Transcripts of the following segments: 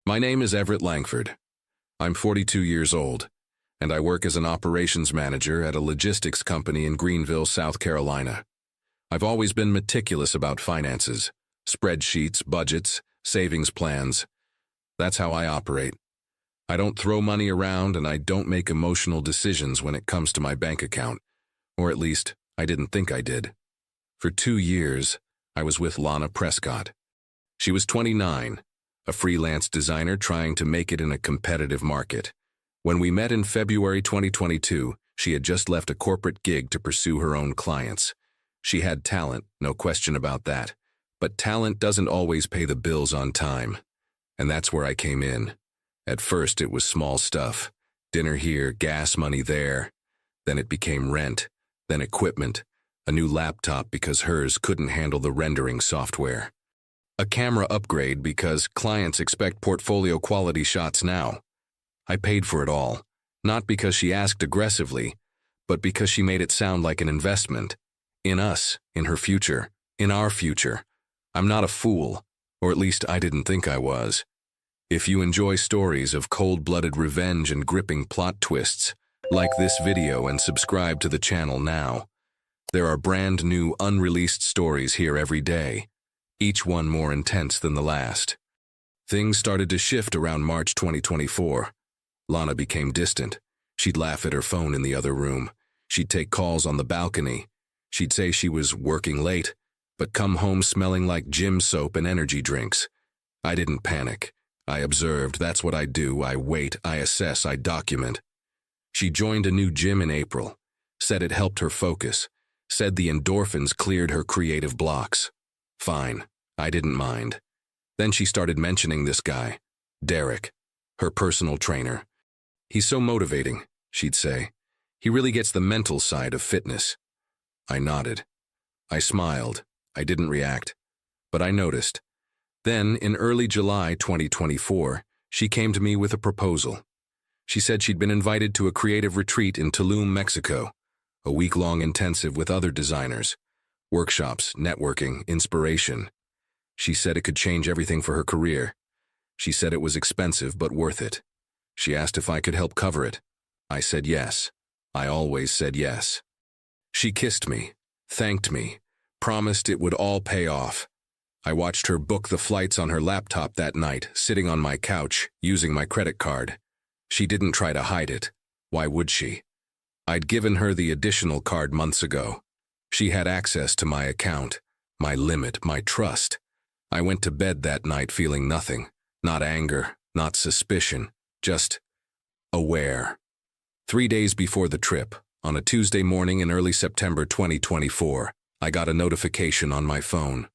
My name is Everett Langford. I'm 42 years old, and I work as an operations manager at a logistics company in Greenville, South Carolina. I've always been meticulous about finances, spreadsheets, budgets, savings plans. That's how I operate. I don't throw money around, and I don't make emotional decisions when it comes to my bank account, or at least, I didn't think I did. For 2 years, I was with Lana Prescott. She was 29, a freelance designer trying to make it in a competitive market. When we met in February 2022, she had just left a corporate gig to pursue her own clients. She had talent, no question about that, but talent doesn't always pay the bills on time. And that's where I came in. At first, it was small stuff. Dinner here, gas money there. Then it became rent, then equipment, a new laptop because hers couldn't handle the rendering software. A camera upgrade because clients expect portfolio quality shots now. I paid for it all, not because she asked aggressively, but because she made it sound like an investment. In us, in her future, in our future. I'm not a fool, or at least I didn't think I was. If you enjoy stories of cold-blooded revenge and gripping plot twists, like this video and subscribe to the channel now. There are brand new, unreleased stories here every day, each one more intense than the last. Things started to shift around March 2024. Lana became distant. She'd laugh at her phone in the other room. She'd take calls on the balcony. She'd say she was working late, but come home smelling like gym soap and energy drinks. I didn't panic. I observed. That's what I do. I wait, I assess, I document. She joined a new gym in April, said it helped her focus, said the endorphins cleared her creative blocks. Fine, I didn't mind. Then she started mentioning this guy, Derek, her personal trainer. He's so motivating, she'd say. He really gets the mental side of fitness. I nodded. I smiled. I didn't react. But I noticed. Then, in early July 2024, she came to me with a proposal. She said she'd been invited to a creative retreat in Tulum, Mexico, a week-long intensive with other designers, workshops, networking, inspiration. She said it could change everything for her career. She said it was expensive but worth it. She asked if I could help cover it. I said yes. I always said yes. She kissed me, thanked me, promised it would all pay off. I watched her book the flights on her laptop that night, sitting on my couch, using my credit card. She didn't try to hide it. Why would she? I'd given her the additional card months ago. She had access to my account, my limit, my trust. I went to bed that night feeling nothing, not anger, not suspicion, just aware. 3 days before the trip, on a Tuesday morning in early September 2024, I got a notification on my phone.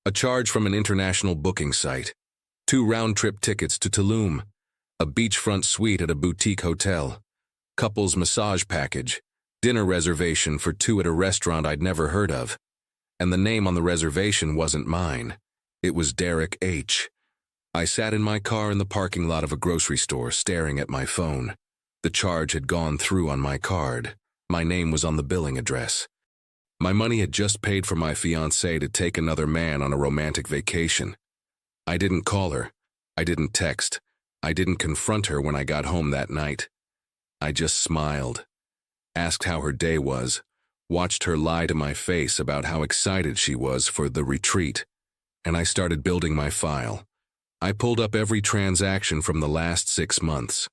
A charge from an international booking site. 2 round-trip tickets to Tulum. A beachfront suite at a boutique hotel. Couples massage package. Dinner reservation for 2 at a restaurant I'd never heard of. And the name on the reservation wasn't mine. It was Derek H. I sat in my car in the parking lot of a grocery store, staring at my phone. The charge had gone through on my card. My name was on the billing address. My money had just paid for my fiancée to take another man on a romantic vacation. I didn't call her. I didn't text. I didn't confront her when I got home that night. I just smiled, asked how her day was, watched her lie to my face about how excited she was for the retreat, and I started building my file. I pulled up every transaction from the last 6 months,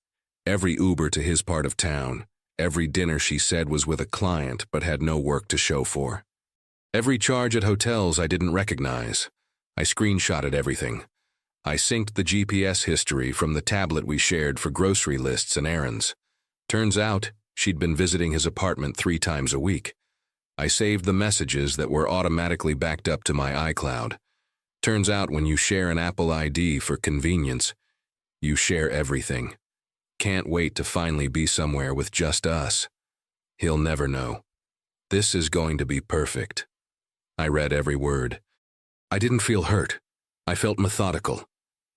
every Uber to his part of town, every dinner she said was with a client but had no work to show for. Every charge at hotels I didn't recognize. I screenshotted everything. I synced the GPS history from the tablet we shared for grocery lists and errands. Turns out, she'd been visiting his apartment 3 times a week. I saved the messages that were automatically backed up to my iCloud. Turns out when you share an Apple ID for convenience, you share everything. Can't wait to finally be somewhere with just us. He'll never know. This is going to be perfect. I read every word. I didn't feel hurt. I felt methodical.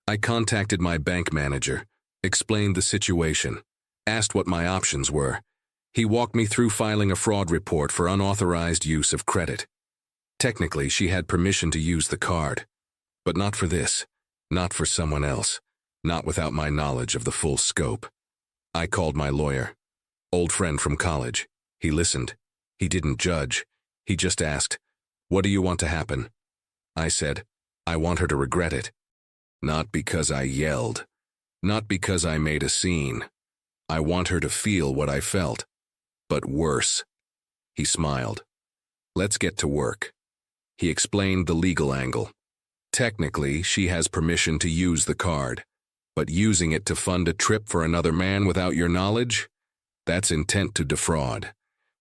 I contacted my bank manager, explained the situation, asked what my options were. He walked me through filing a fraud report for unauthorized use of credit. Technically, she had permission to use the card, but not for this, not for someone else. not without my knowledge of the full scope. I called my lawyer, old friend from college. He listened. He didn't judge. He just asked, "What do you want to happen?" I said, "I want her to regret it." Not because I yelled. Not because I made a scene. I want her to feel what I felt. But worse. He smiled. "Let's get to work." He explained the legal angle. Technically, she has permission to use the card. But using it to fund a trip for another man without your knowledge? That's intent to defraud.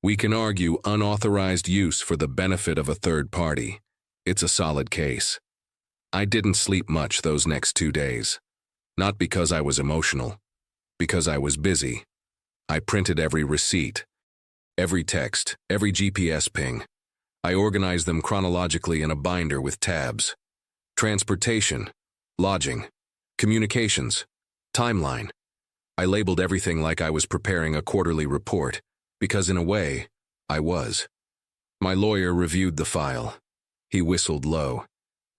We can argue unauthorized use for the benefit of a third party. It's a solid case. I didn't sleep much those next 2 days. Not because I was emotional. Because I was busy. I printed every receipt. Every text. Every GPS ping. I organized them chronologically in a binder with tabs. Transportation. Lodging. Communications. Timeline. I labeled everything like I was preparing a quarterly report, because in a way, I was. My lawyer reviewed the file. He whistled low.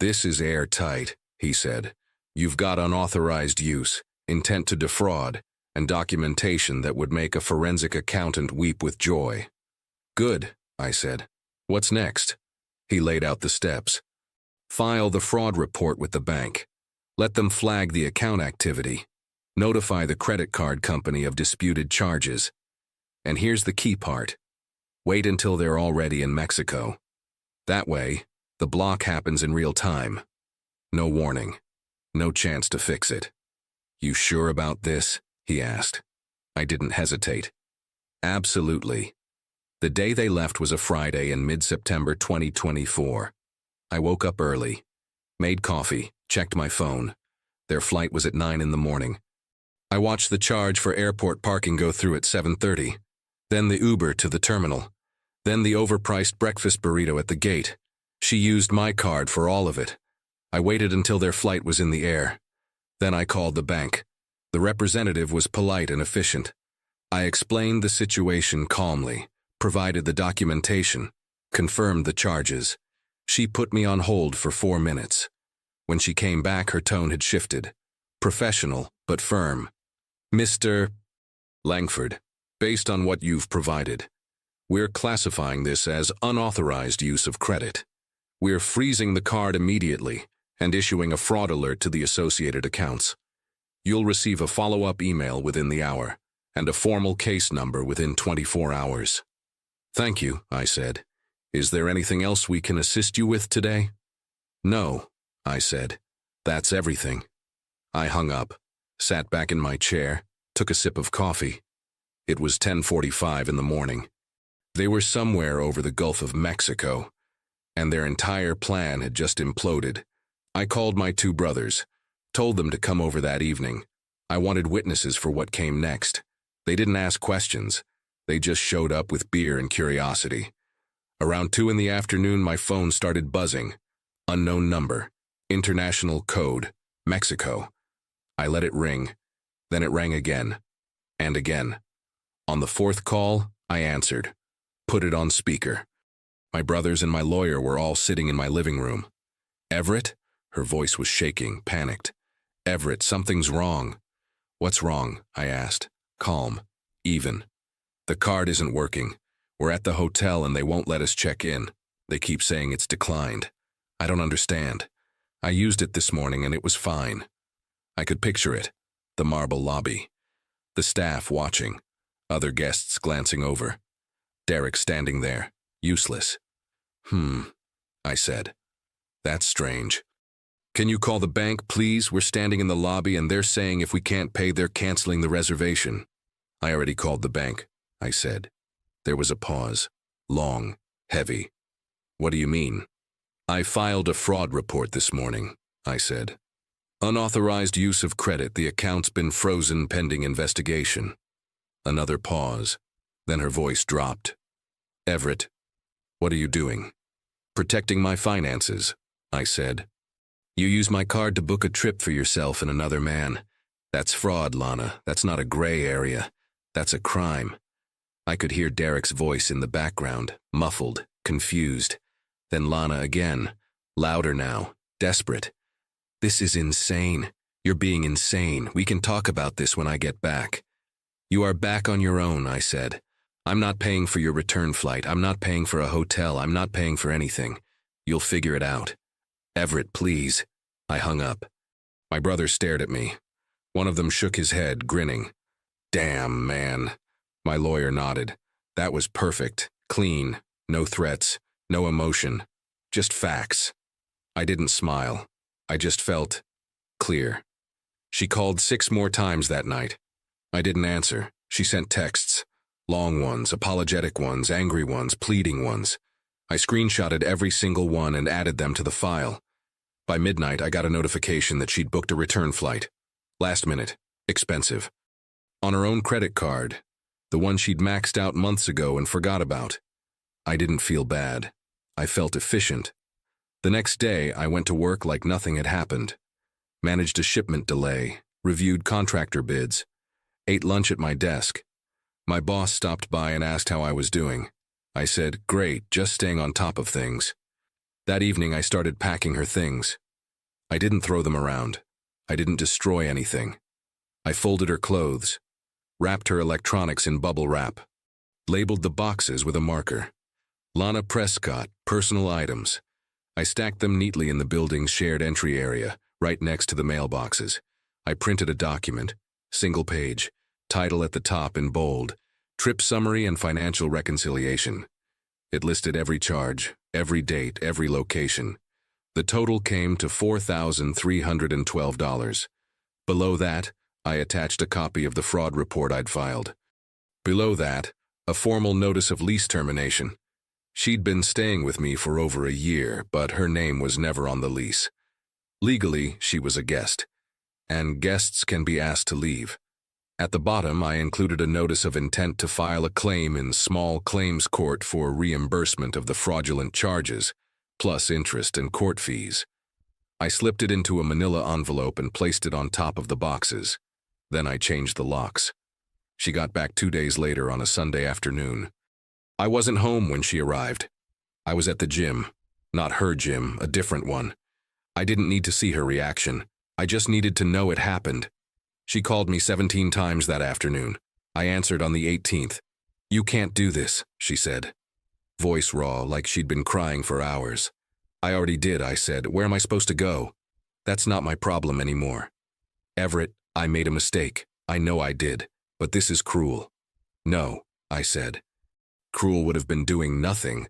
"This is airtight," he said. "You've got unauthorized use, intent to defraud, and documentation that would make a forensic accountant weep with joy." "Good," I said. "What's next?" He laid out the steps. File the fraud report with the bank. Let them flag the account activity. Notify the credit card company of disputed charges. And here's the key part. Wait until they're already in Mexico. That way, the block happens in real time. No warning. No chance to fix it. "You sure about this?" he asked. I didn't hesitate. Absolutely. The day they left was a Friday in mid-September 2024. I woke up early, made coffee, checked my phone. Their flight was at 9 in the morning. I watched the charge for airport parking go through at 7:30, then the Uber to the terminal, then the overpriced breakfast burrito at the gate. She used my card for all of it. I waited until their flight was in the air. Then I called the bank. The representative was polite and efficient. I explained the situation calmly, provided the documentation, confirmed the charges. She put me on hold for 4 minutes. When she came back, her tone had shifted. Professional, but firm. "Mr. Langford, based on what you've provided, we're classifying this as unauthorized use of credit. We're freezing the card immediately and issuing a fraud alert to the associated accounts. You'll receive a follow-up email within the hour and a formal case number within 24 hours. "Thank you," I said. "Is there anything else we can assist you with today?" "No," I said. "That's everything." I hung up, sat back in my chair, took a sip of coffee. It was 10:45 in the morning. They were somewhere over the Gulf of Mexico, and their entire plan had just imploded. I called my 2 brothers, told them to come over that evening. I wanted witnesses for what came next. They didn't ask questions. They just showed up with beer and curiosity. Around 2 in the afternoon, my phone started buzzing. Unknown number. International code. Mexico. I let it ring. Then it rang again. And again. On the 4th call, I answered. Put it on speaker. My brothers and my lawyer were all sitting in my living room. "Everett?" Her voice was shaking, panicked. "Everett, something's wrong." "What's wrong?" I asked. Calm. Even. "The card isn't working. We're at the hotel and they won't let us check in. They keep saying it's declined. I don't understand. I used it this morning and it was fine." I could picture it. The marble lobby. The staff watching. Other guests glancing over. Derek standing there, useless. I said. "That's strange. Can you call the bank, please? We're standing in the lobby and they're saying if we can't pay, they're canceling the reservation." "I already called the bank," I said. There was a pause. Long, heavy. "What do you mean?" "I filed a fraud report this morning," I said. "Unauthorized use of credit. The account's been frozen pending investigation." Another pause. Then her voice dropped. "Everett, what are you doing?" "Protecting my finances," I said. "You use my card to book a trip for yourself and another man. That's fraud, Lana. That's not a gray area. That's a crime." I could hear Derek's voice in the background, muffled, confused. Then Lana again, louder now, desperate. "This is insane. "You're being insane. We can talk about this when I get back." "You are back on your own," I said. "I'm not paying for your return flight. I'm not paying for a hotel. I'm not paying for anything. You'll figure it out." "Everett, please." I hung up. My brother stared at me. One of them shook his head, grinning. "Damn, man." My lawyer nodded. That was perfect, clean, no threats, no emotion, just facts. I didn't smile. I just felt clear. She called 6 more times that night. I didn't answer. She sent texts. Long ones, apologetic ones, angry ones, pleading ones. I screenshotted every single one and added them to the file. By midnight, I got a notification that she'd booked a return flight. Last minute. Expensive. On her own credit card. The one she'd maxed out months ago and forgot about. I didn't feel bad. I felt efficient. The next day, I went to work like nothing had happened. Managed a shipment delay, reviewed contractor bids, ate lunch at my desk. My boss stopped by and asked how I was doing. I said, "Great, just staying on top of things." That evening, I started packing her things. I didn't throw them around. I didn't destroy anything. I folded her clothes, wrapped her electronics in bubble wrap, labeled the boxes with a marker. Lana Prescott, personal items. I stacked them neatly in the building's shared entry area, right next to the mailboxes. I printed a document, single page, title at the top in bold, trip summary and financial reconciliation. It listed every charge, every date, every location. The total came to $4,312. Below that, I attached a copy of the fraud report I'd filed. Below that, a formal notice of lease termination. She'd been staying with me for over a year, but her name was never on the lease. Legally, she was a guest, and guests can be asked to leave. At the bottom, I included a notice of intent to file a claim in small claims court for reimbursement of the fraudulent charges, plus interest and court fees. I slipped it into a manila envelope and placed it on top of the boxes. Then I changed the locks. She got back 2 days later on a Sunday afternoon. I wasn't home when she arrived. I was at the gym. Not her gym, a different one. I didn't need to see her reaction. I just needed to know it happened. She called me 17 times that afternoon. I answered on the 18th. "You can't do this," she said. Voice raw, like she'd been crying for hours. "I already did," I said. "Where am I supposed to go?" "That's not my problem anymore." "Everett, I made a mistake. I know I did. But this is cruel." "No," I said. "Cruel would have been doing nothing.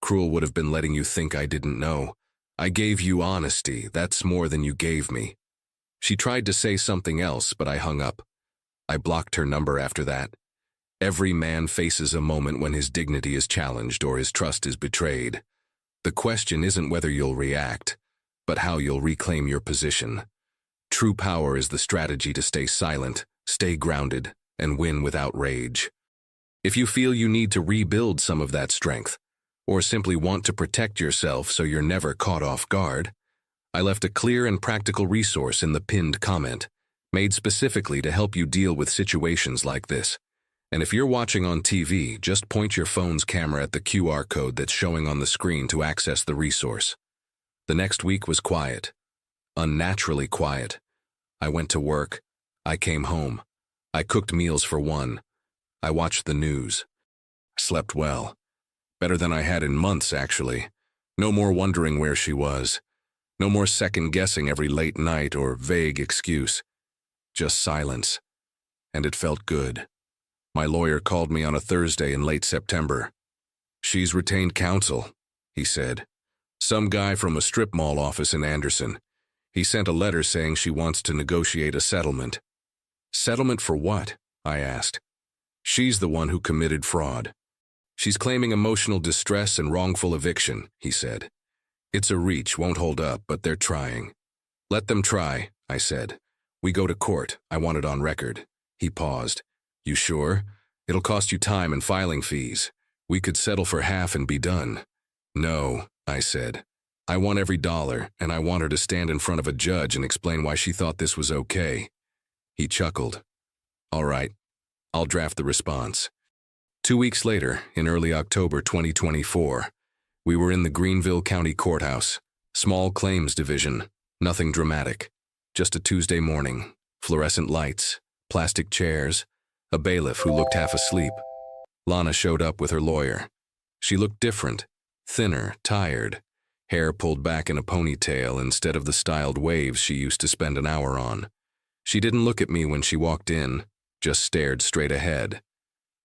Cruel would have been letting you think I didn't know. I gave you honesty. That's more than you gave me." She tried to say something else, but I hung up. I blocked her number after that. Every man faces a moment when his dignity is challenged or his trust is betrayed. The question isn't whether you'll react, but how you'll reclaim your position. True power is the strategy to stay silent, stay grounded, and win without rage. If you feel you need to rebuild some of that strength, or simply want to protect yourself so you're never caught off guard, I left a clear and practical resource in the pinned comment, made specifically to help you deal with situations like this. And if you're watching on TV, just point your phone's camera at the QR code that's showing on the screen to access the resource. The next week was quiet. Unnaturally quiet. I went to work. I came home. I cooked meals for one. I watched the news. Slept well. Better than I had in months, actually. No more wondering where she was. No more second-guessing every late night or vague excuse. Just silence. And it felt good. My lawyer called me on a Thursday in late September. "She's retained counsel," he said. "Some guy from a strip mall office in Anderson. He sent a letter saying she wants to negotiate a settlement." "Settlement for what?" I asked. "She's the one who committed fraud. She's claiming emotional distress and wrongful eviction," he said. "It's a reach, won't hold up, but they're trying." "Let them try," I said. "We go to court. I want it on record." He paused. "You sure? It'll cost you time and filing fees. We could settle for half and be done." "No," I said. "I want every dollar, and I want her to stand in front of a judge and explain why she thought this was okay." He chuckled. "All right, I'll draft the response." 2 weeks later, in early October 2024, we were in the Greenville County Courthouse, small claims division, nothing dramatic. Just a Tuesday morning, fluorescent lights, plastic chairs, a bailiff who looked half asleep. Lana showed up with her lawyer. She looked different, thinner, tired, hair pulled back in a ponytail instead of the styled waves she used to spend an hour on. She didn't look at me when she walked in, just stared straight ahead.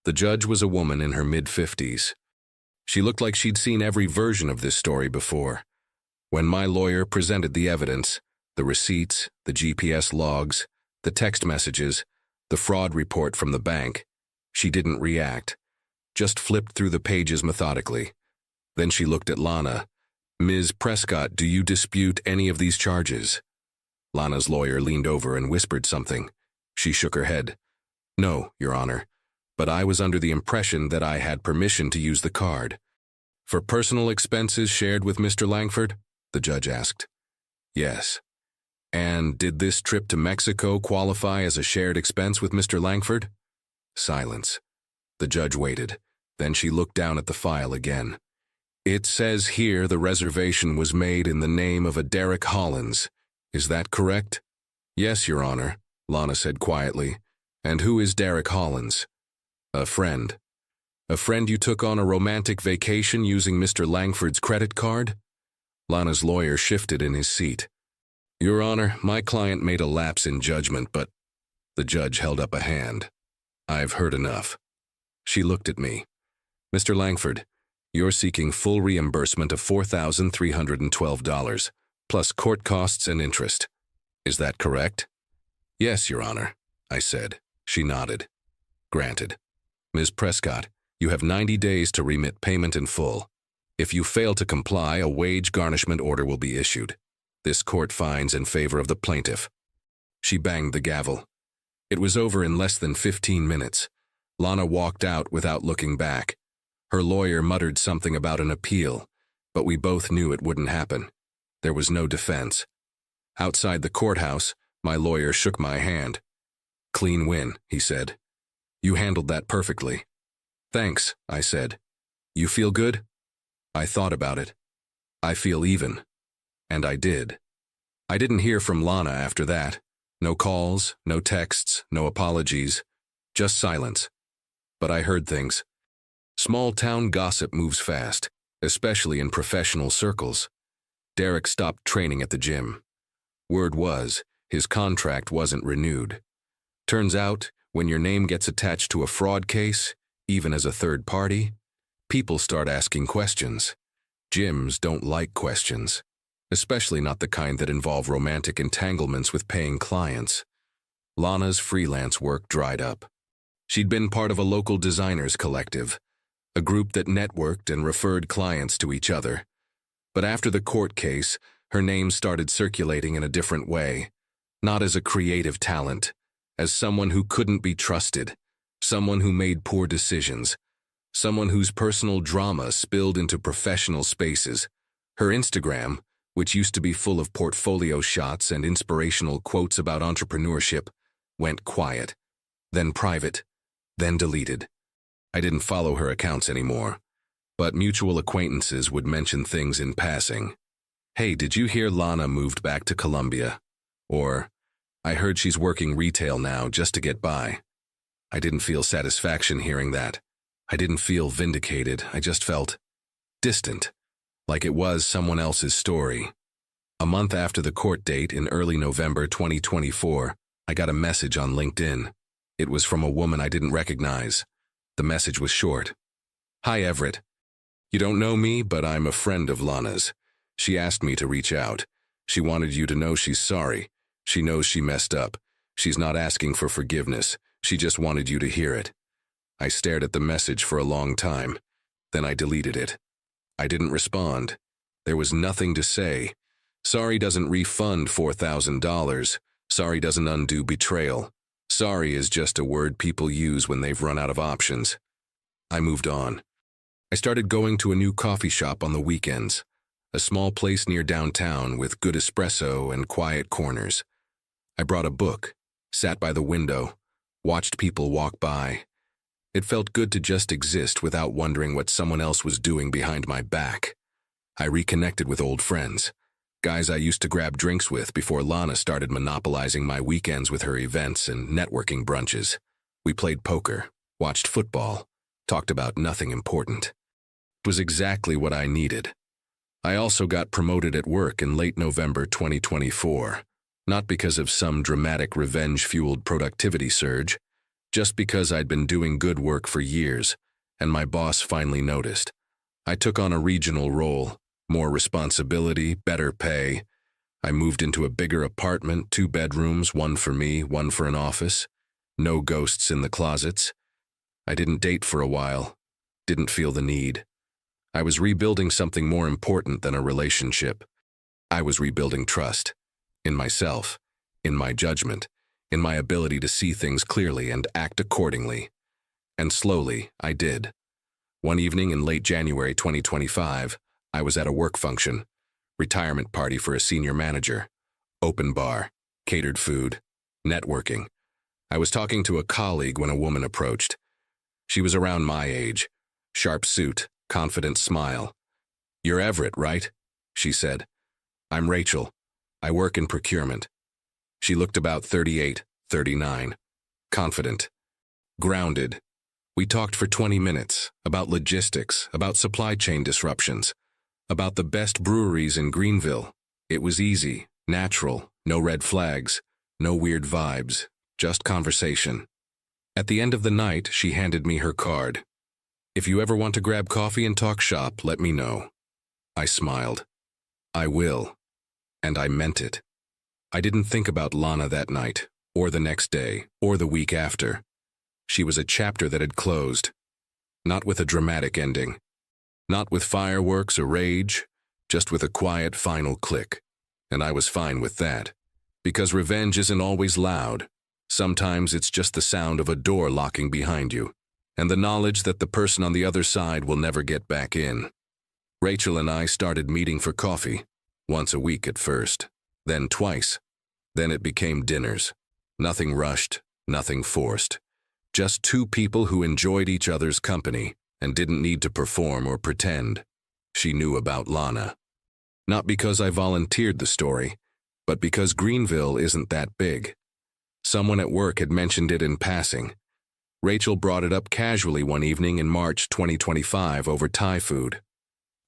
The judge was a woman in her mid-50s. She looked like she'd seen every version of this story before. When my lawyer presented the evidence, the receipts, the GPS logs, the text messages, the fraud report from the bank, she didn't react, just flipped through the pages methodically. Then she looked at Lana. "Ms. Prescott, do you dispute any of these charges?" Lana's lawyer leaned over and whispered something. She shook her head. "No, Your Honor, but I was under the impression that I had permission to use the card." "For personal expenses shared with Mr. Langford?" the judge asked. "Yes." "And did this trip to Mexico qualify as a shared expense with Mr. Langford?" Silence. The judge waited. Then she looked down at the file again. "It says here the reservation was made in the name of a Derek Hollins. Is that correct?" "Yes, Your Honor," Lana said quietly. "And who is Derek Hollins?" "A friend." "A friend you took on a romantic vacation using Mr. Langford's credit card?" Lana's lawyer shifted in his seat. "Your Honor, my client made a lapse in judgment, but—" The judge held up a hand. "I've heard enough." She looked at me. "Mr. Langford, you're seeking full reimbursement of $4,312, plus court costs and interest. Is that correct?" "Yes, Your Honor," I said. She nodded. "Granted. Ms. Prescott, you have 90 days to remit payment in full. If you fail to comply, a wage garnishment order will be issued. This court finds in favor of the plaintiff." She banged the gavel. It was over in less than 15 minutes. Lana walked out without looking back. Her lawyer muttered something about an appeal, but we both knew it wouldn't happen. There was no defense. Outside the courthouse, my lawyer shook my hand. "Clean win," he said. "You handled that perfectly." "Thanks," I said. "You feel good?" I thought about it. "I feel even." And I did. I didn't hear from Lana after that. No calls, no texts, no apologies, just silence. But I heard things. Small-town gossip moves fast, especially in professional circles. Derek stopped training at the gym. Word was, his contract wasn't renewed. Turns out, when your name gets attached to a fraud case, even as a third party, people start asking questions. Gyms don't like questions, especially not the kind that involve romantic entanglements with paying clients. Lana's freelance work dried up. She'd been part of a local designers collective, a group that networked and referred clients to each other. But after the court case, her name started circulating in a different way, not as a creative talent, as someone who couldn't be trusted, someone who made poor decisions, someone whose personal drama spilled into professional spaces. Her Instagram, which used to be full of portfolio shots and inspirational quotes about entrepreneurship, went quiet, then private, then deleted. I didn't follow her accounts anymore, but mutual acquaintances would mention things in passing. "Hey, did you hear Lana moved back to Colombia?" Or, "I heard she's working retail now just to get by." I didn't feel satisfaction hearing that. I didn't feel vindicated. I just felt distant, like it was someone else's story. A month after the court date in early November 2024, I got a message on LinkedIn. It was from a woman I didn't recognize. The message was short. "Hi, Everett. You don't know me, but I'm a friend of Lana's. She asked me to reach out. She wanted you to know she's sorry. She knows she messed up. She's not asking for forgiveness. She just wanted you to hear it." I stared at the message for a long time. Then I deleted it. I didn't respond. There was nothing to say. Sorry doesn't refund $4,000. Sorry doesn't undo betrayal. Sorry is just a word people use when they've run out of options. I moved on. I started going to a new coffee shop on the weekends, a small place near downtown with good espresso and quiet corners. I brought a book, sat by the window, watched people walk by. It felt good to just exist without wondering what someone else was doing behind my back. I reconnected with old friends, Guys I used to grab drinks with before Lana started monopolizing my weekends with her events and networking brunches. We played poker, watched football, talked about nothing important. It was exactly what I needed. I also got promoted at work in late November 2024, not because of some dramatic revenge-fueled productivity surge, just because I'd been doing good work for years, and my boss finally noticed. I took on a regional role, more responsibility, better pay. I moved into a bigger apartment, 2 bedrooms, 1 for me, 1 for an office. No ghosts in the closets. I didn't date for a while, didn't feel the need. I was rebuilding something more important than a relationship. I was rebuilding trust. In myself, in my judgment, in my ability to see things clearly and act accordingly. And slowly, I did. One evening in late January 2025, I was at a work function, retirement party for a senior manager, open bar, catered food, networking. I was talking to a colleague when a woman approached. She was around my age, sharp suit, confident smile. "You're Everett, right?" she said. "I'm Rachel. I work in procurement." She looked about 38, 39, confident, grounded. We talked for 20 minutes about logistics, about supply chain disruptions, about the best breweries in Greenville. It was easy, natural, no red flags, no weird vibes, just conversation. At the end of the night, she handed me her card. "If you ever want to grab coffee and talk shop, let me know." I smiled. I will. And I meant it. I didn't think about Lana that night, or the next day, or the week after. She was a chapter that had closed. Not with a dramatic ending. Not with fireworks or rage, just with a quiet final click. And I was fine with that. Because revenge isn't always loud. Sometimes it's just the sound of a door locking behind you, and the knowledge that the person on the other side will never get back in. Rachel and I started meeting for coffee, once a week at first, then twice. Then it became dinners. Nothing rushed, nothing forced. Just 2 people who enjoyed each other's company and didn't need to perform or pretend. She knew about Lana. Not because I volunteered the story, but because Greenville isn't that big. Someone at work had mentioned it in passing. Rachel brought it up casually one evening in March 2025 over Thai food.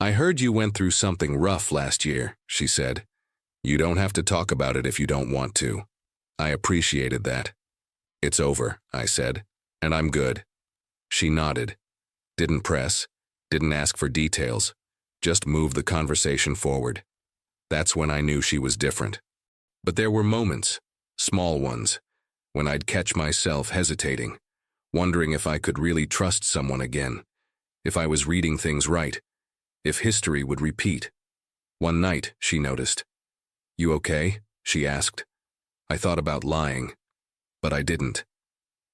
"I heard you went through something rough last year," she said. "You don't have to talk about it if you don't want to." I appreciated that. "It's over," I said, "and I'm good." She nodded. Didn't press, didn't ask for details, just moved the conversation forward. That's when I knew she was different. But there were moments, small ones, when I'd catch myself hesitating, wondering if I could really trust someone again, if I was reading things right, if history would repeat. One night, she noticed. "You okay?" she asked. I thought about lying, but I didn't.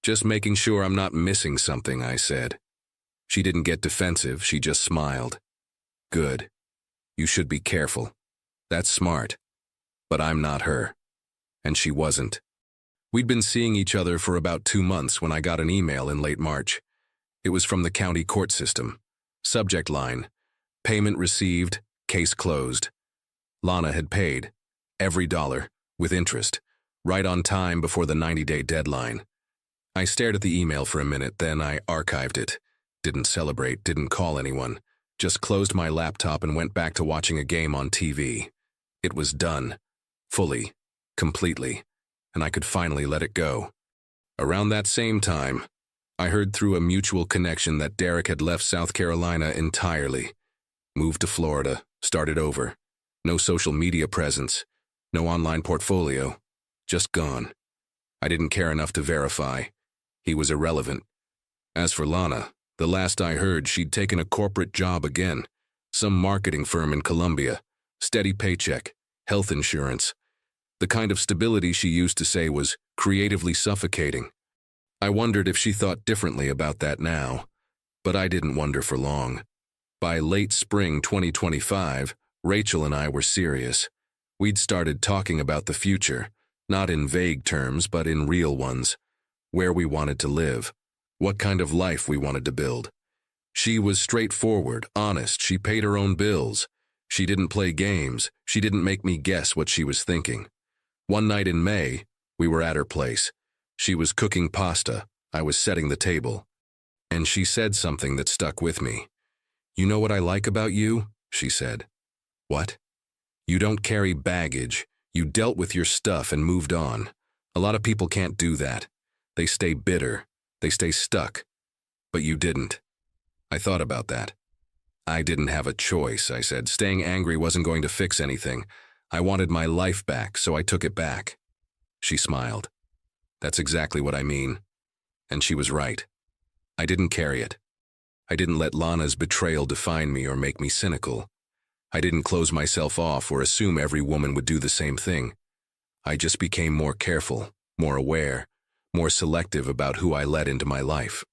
"Just making sure I'm not missing something," I said. She didn't get defensive, she just smiled. "Good. You should be careful. That's smart. But I'm not her." And she wasn't. We'd been seeing each other for about 2 months when I got an email in late March. It was from the county court system. Subject line: "Payment received, case closed." Lana had paid, every dollar, with interest, right on time before the 90-day deadline. I stared at the email for a minute, then I archived it. Didn't celebrate, didn't call anyone. Just closed my laptop and went back to watching a game on TV. It was done. Fully. Completely. And I could finally let it go. Around that same time, I heard through a mutual connection that Derek had left South Carolina entirely. Moved to Florida, started over. No social media presence, no online portfolio. Just gone. I didn't care enough to verify. He was irrelevant. As for Lana, the last I heard, she'd taken a corporate job again. Some marketing firm in Colombia. Steady paycheck, health insurance. The kind of stability she used to say was creatively suffocating. I wondered if she thought differently about that now. But I didn't wonder for long. By late spring 2025, Rachel and I were serious. We'd started talking about the future, not in vague terms, but in real ones. Where we wanted to live. What kind of life we wanted to build. She was straightforward, honest, she paid her own bills. She didn't play games. She didn't make me guess what she was thinking. One night in May, we were at her place. She was cooking pasta. I was setting the table. And she said something that stuck with me. "You know what I like about you?" she said. "What?" "You don't carry baggage. You dealt with your stuff and moved on. A lot of people can't do that. They stay bitter. They stay stuck. But you didn't." I thought about that. "I didn't have a choice," I said. "Staying angry wasn't going to fix anything. I wanted my life back, so I took it back." She smiled. "That's exactly what I mean." And she was right. I didn't carry it. I didn't let Lana's betrayal define me or make me cynical. I didn't close myself off or assume every woman would do the same thing. I just became more careful, more aware, more selective about who I let into my life.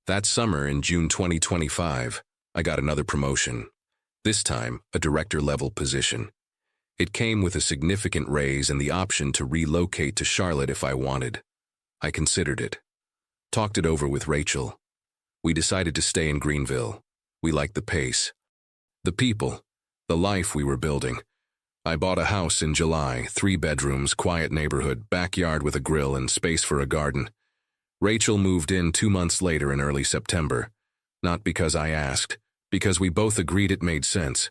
That summer in June 2025, I got another promotion. This time, a director-level position. It came with a significant raise and the option to relocate to Charlotte if I wanted. I considered it. Talked it over with Rachel. We decided to stay in Greenville. We liked the pace, the people, the life we were building. I bought a house in July, 3 bedrooms, quiet neighborhood, backyard with a grill and space for a garden. Rachel moved in 2 months later in early September. Not because I asked, because we both agreed it made sense.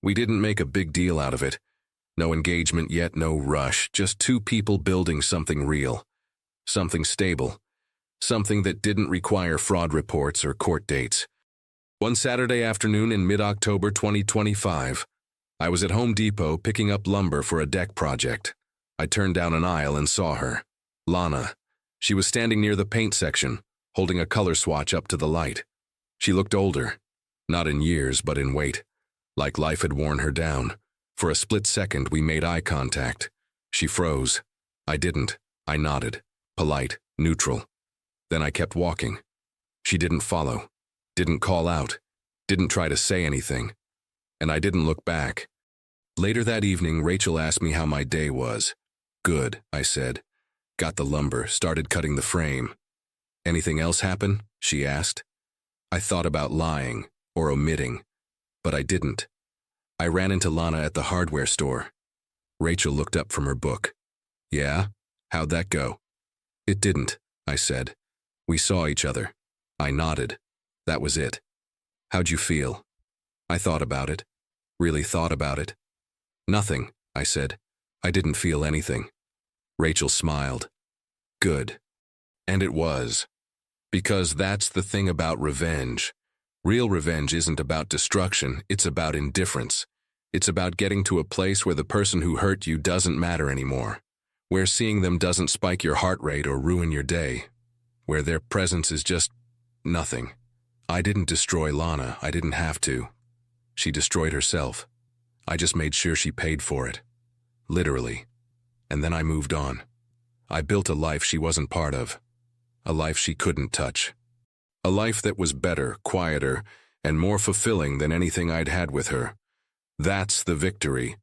We didn't make a big deal out of it. No engagement yet, no rush, just 2 people building something real, something stable, something that didn't require fraud reports or court dates. One Saturday afternoon in mid-October 2025, I was at Home Depot picking up lumber for a deck project. I turned down an aisle and saw her, Lana. She was standing near the paint section, holding a color swatch up to the light. She looked older, not in years but in weight, like life had worn her down. For a split second, we made eye contact. She froze. I didn't. I nodded, polite, neutral. Then I kept walking. She didn't follow, didn't call out, didn't try to say anything. And I didn't look back. Later that evening, Rachel asked me how my day was. "Good," I said. Got the lumber, started cutting the frame. "Anything else happen?" she asked. I thought about lying or omitting, but I didn't. I ran into Lana at the hardware store. Rachel looked up from her book. "Yeah? How'd that go?" "It didn't," I said. We saw each other. I nodded. That was it. "How'd you feel?" I thought about it. Really thought about it. "Nothing," I said. I didn't feel anything. Rachel smiled. "Good." And it was. Because that's the thing about revenge. Real revenge isn't about destruction, it's about indifference. It's about getting to a place where the person who hurt you doesn't matter anymore. Where seeing them doesn't spike your heart rate or ruin your day. Where their presence is just nothing. I didn't destroy Lana, I didn't have to. She destroyed herself. I just made sure she paid for it. Literally. And then I moved on. I built a life she wasn't part of. A life she couldn't touch. A life that was better, quieter, and more fulfilling than anything I'd had with her. That's the victory.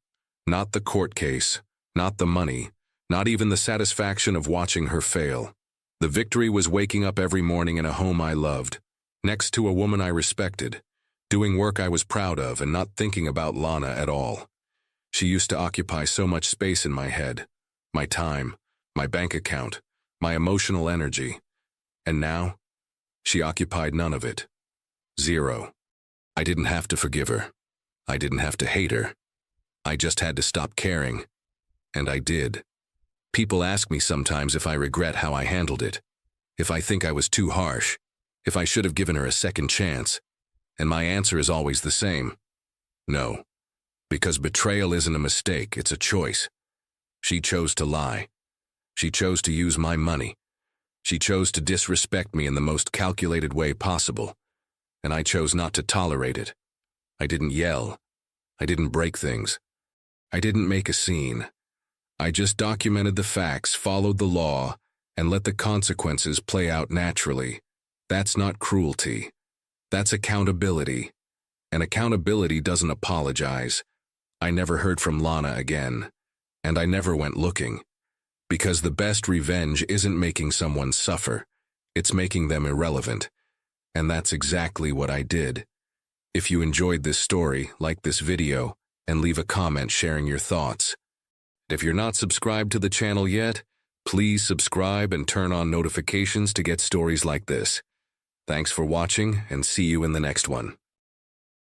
Not the court case, not the money, not even the satisfaction of watching her fail. The victory was waking up every morning in a home I loved, next to a woman I respected, doing work I was proud of and not thinking about Lana at all. She used to occupy so much space in my head, my time, my bank account, my emotional energy. And now, she occupied none of it. 0. I didn't have to forgive her. I didn't have to hate her. I just had to stop caring. And I did. People ask me sometimes if I regret how I handled it, if I think I was too harsh, if I should have given her a second chance. And my answer is always the same. No. Because betrayal isn't a mistake, it's a choice. She chose to lie. She chose to use my money. She chose to disrespect me in the most calculated way possible. And I chose not to tolerate it. I didn't yell. I didn't break things. I didn't make a scene. I just documented the facts, followed the law, and let the consequences play out naturally. That's not cruelty. That's accountability. And accountability doesn't apologize. I never heard from Lana again. And I never went looking. Because the best revenge isn't making someone suffer. It's making them irrelevant. And that's exactly what I did. If you enjoyed this story, like this video, and leave a comment sharing your thoughts. If you're not subscribed to the channel yet, please subscribe and turn on notifications to get stories like this. Thanks for watching, and see you in the next one.